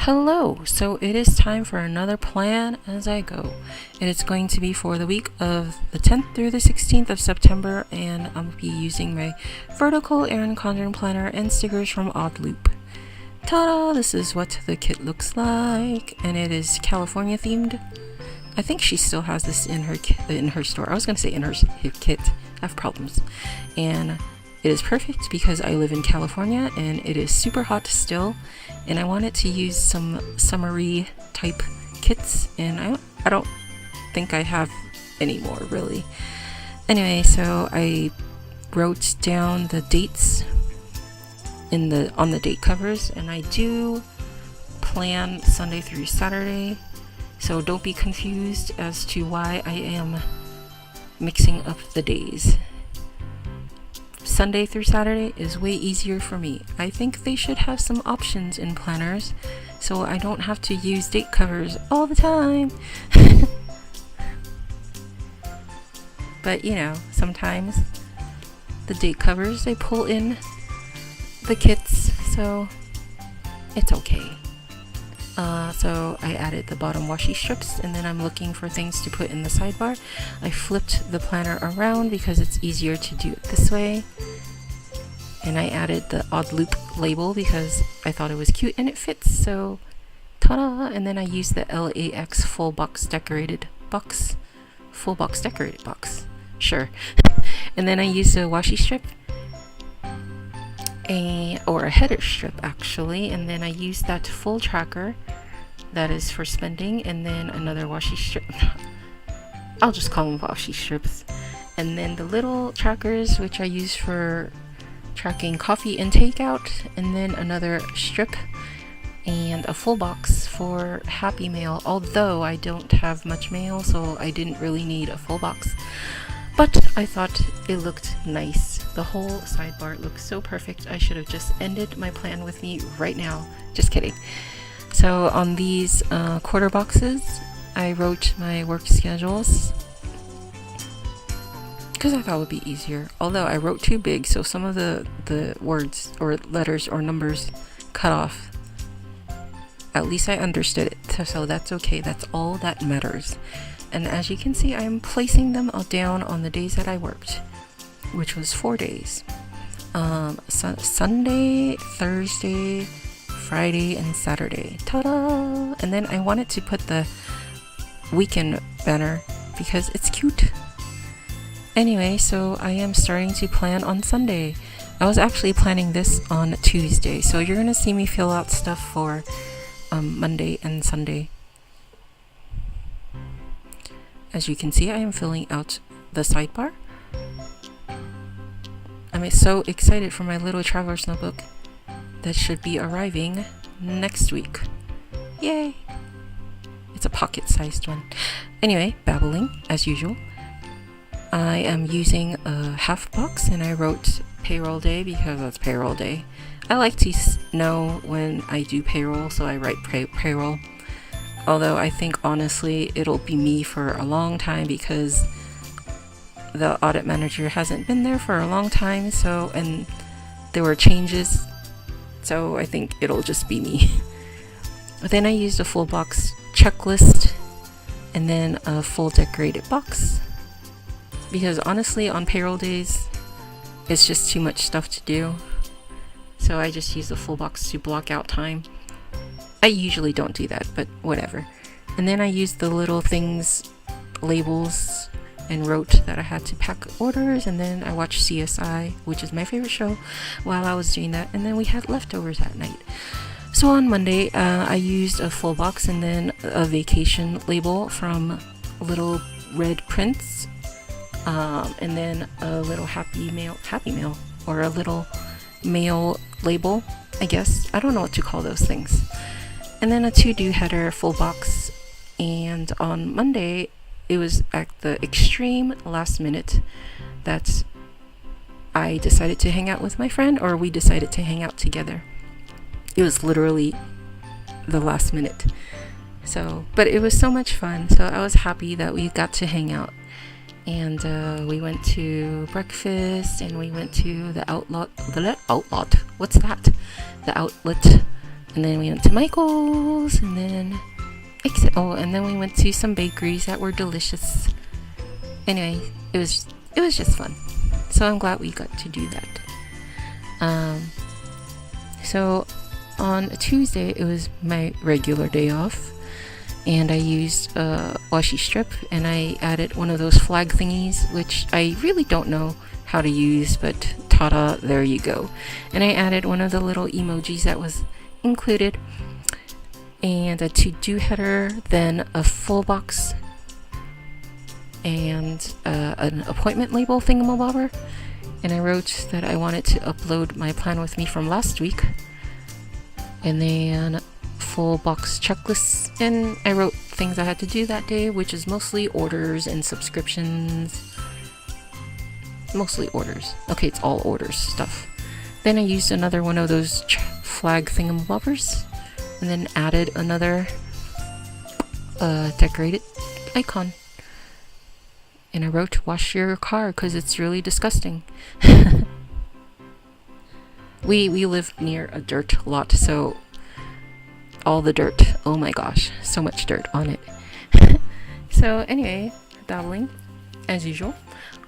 Hello, so it is time for another plan as I go. It is going to be for the week of the 10th through the 16th of September, and I'll be using my vertical Erin Condren planner and stickers from ODDLOOP. Ta-da! This is what the kit looks like, and it is California themed. I think she still has this in her store. I was going to say in her kit. I have problems. And it is perfect because I live in California and it is super hot still, and I wanted to use some summery type kits, and I don't think I have any more really. Anyway, so I wrote down the dates on the date covers, and I do plan Sunday through Saturday, so don't be confused as to why I am mixing up the days. Sunday through Saturday is way easier for me. I think they should have some options in planners so I don't have to use date covers all the time. But you know, sometimes the date covers, they pull in the kits, so it's okay. So I added the bottom washi strips, and then I'm looking for things to put in the sidebar. I flipped the planner around because it's easier to do it this way. And I added the ODDLOOP label because I thought it was cute and it fits, so ta-da! And then I used the LAX full box decorated box. Sure. And then I used a washi strip, or a header strip actually, and then I used that full tracker that is for spending, and then another washi strip. I'll just call them washi strips. And then the little trackers, which I use for tracking coffee and takeout, and then another strip and a full box for happy mail, although I don't have much mail, so I didn't really need a full box, but I thought it looked nice. The whole sidebar looks so perfect. I should have just ended my plan with me right now. Just kidding. So on these quarter boxes, I wrote my work schedules because I thought it would be easier. Although I wrote too big, so some of the words or letters or numbers cut off. At least I understood it, so that's okay. That's all that matters. And as you can see, I'm placing them all down on the days that I worked, which was 4 days. Sunday, Thursday, Friday, and Saturday. Ta-da! And then I wanted to put the weekend banner because it's cute. Anyway, so I am starting to plan on Sunday. I was actually planning this on Tuesday, so you're gonna see me fill out stuff for Monday and Sunday. As you can see, I am filling out the sidebar. I'm so excited for my little traveler's notebook that should be arriving next week. Yay! It's a pocket-sized one. Anyway, babbling as usual. I am using a half box, and I wrote payroll day because that's payroll day. I like to know when I do payroll, so I write payroll. Although I think honestly it'll be me for a long time because the audit manager hasn't been there for a long time, and there were changes, so I think it'll just be me. Then I used a full box checklist and then a full decorated box because honestly on payroll days it's just too much stuff to do, so I just use the full box to block out time. I usually don't do that, but whatever. And then I used the little things, labels, and wrote that I had to pack orders, and then I watched CSI, which is my favorite show, while I was doing that, and then we had leftovers at night. So on Monday, I used a full box and then a vacation label from Little Red Prince, and then a little happy mail, or a little mail label, I guess. I don't know what to call those things. And then a to-do header full box. And on Monday, it was at the extreme last minute that I decided to hang out with my friend, or we decided to hang out together. It was literally the last minute. So, but it was so much fun. So I was happy that we got to hang out. And we went to breakfast, and we went to the outlet. What's that? The outlet And then we went to Michael's, and then and then we went to some bakeries that were delicious. Anyway, it was just fun. So I'm glad we got to do that. So on a Tuesday, it was my regular day off, and I used a washi strip, and I added one of those flag thingies, which I really don't know how to use, but ta-da, there you go. And I added one of the little emojis that was included, and a to-do header, then a full box, and an appointment label thingamabobber. And I wrote that I wanted to upload my plan with me from last week, and then full box checklists, and I wrote things I had to do that day, which is mostly orders and subscriptions. Mostly orders. Okay, it's all orders stuff. Then I used another one of those flag thingamabobbers, and then added another decorated icon. And I wrote, wash your car because it's really disgusting. We live near a dirt lot, so all the dirt, oh my gosh, so much dirt on it. So anyway, dabbling as usual.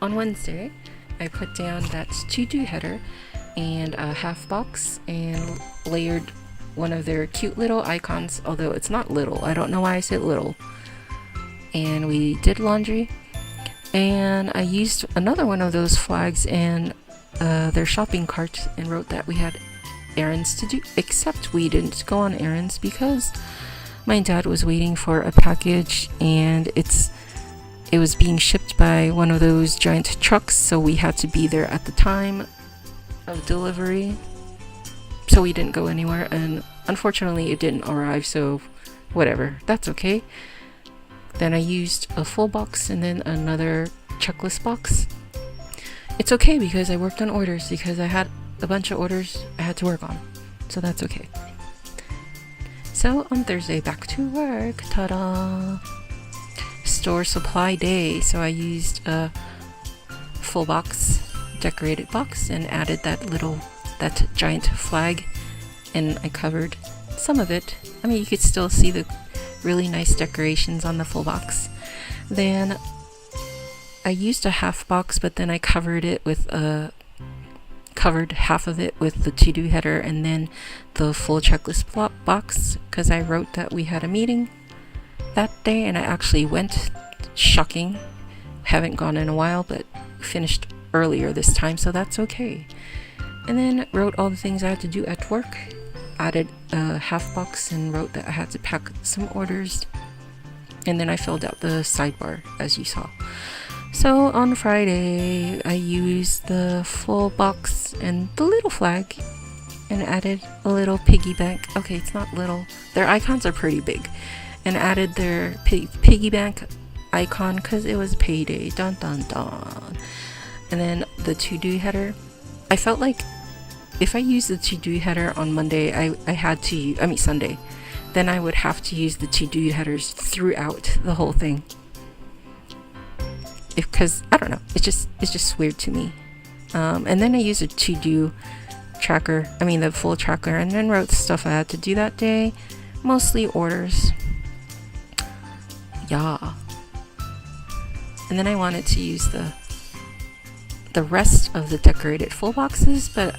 On Wednesday, I put down that to-do header and a half box and layered one of their cute little icons, although it's not little. I don't know why I said little. And we did laundry, and I used another one of those flags and their shopping cart and wrote that we had errands to do, except we didn't go on errands because my dad was waiting for a package, and it was being shipped by one of those giant trucks, so we had to be there at the time of delivery. So we didn't go anywhere, and unfortunately it didn't arrive, so whatever, that's okay. Then I used a full box and then another checklist box. It's okay because I worked on orders, because I had a bunch of orders I had to work on, so that's okay. So on Thursday, back to work. Ta-da! Store supply day. So I used a full box, decorated box, and added that giant flag, and I covered some of it. I mean, you could still see the really nice decorations on the full box. Then I used a half box, but then I covered half of it with the to-do header and then the full checklist box, because I wrote that we had a meeting that day, and I actually went. Shocking, haven't gone in a while, but finished earlier this time, so that's okay. And then wrote all the things I had to do at work, added a half box and wrote that I had to pack some orders, and then I filled out the sidebar as you saw. So on Friday, I used the full box and the little flag and added a little piggy bank. Okay, it's not little. Their icons are pretty big. And added their piggy bank icon because it was payday. Dun dun dun. And then the to-do header. I felt like if I used the to-do header on Monday, Sunday, then I would have to use the to-do headers throughout the whole thing. Because I don't know, it's just weird to me. And then I used a to-do tracker, the full tracker, and then wrote the stuff I had to do that day, mostly orders. Yeah. And then I wanted to use the rest of the decorated full boxes, but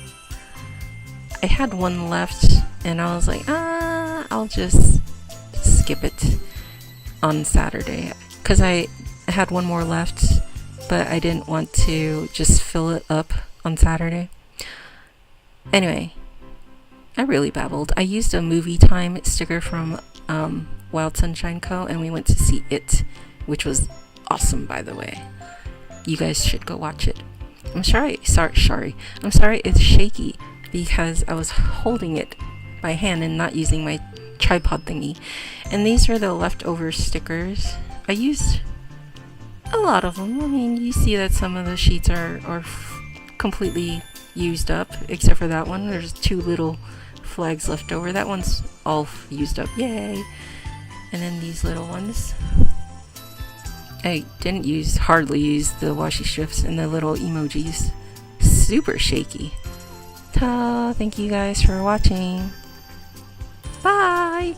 I had one left, and I was like, I'll just skip it on Saturday, because I had one more left, but I didn't want to just fill it up on Saturday. Anyway, I really babbled. I used a movie time sticker from WildSunshineCo, and we went to see It, which was awesome, by the way. You guys should go watch it. I'm sorry it's shaky because I was holding it by hand and not using my tripod thingy. And these are the leftover stickers. I used a lot of them. You see that some of the sheets are completely used up, except for that one. There's 2 little flags left over. That one's all used up. Yay! And then these little ones. I didn't hardly use the washi strips and the little emojis. Super shaky. Ta! Thank you guys for watching. Bye!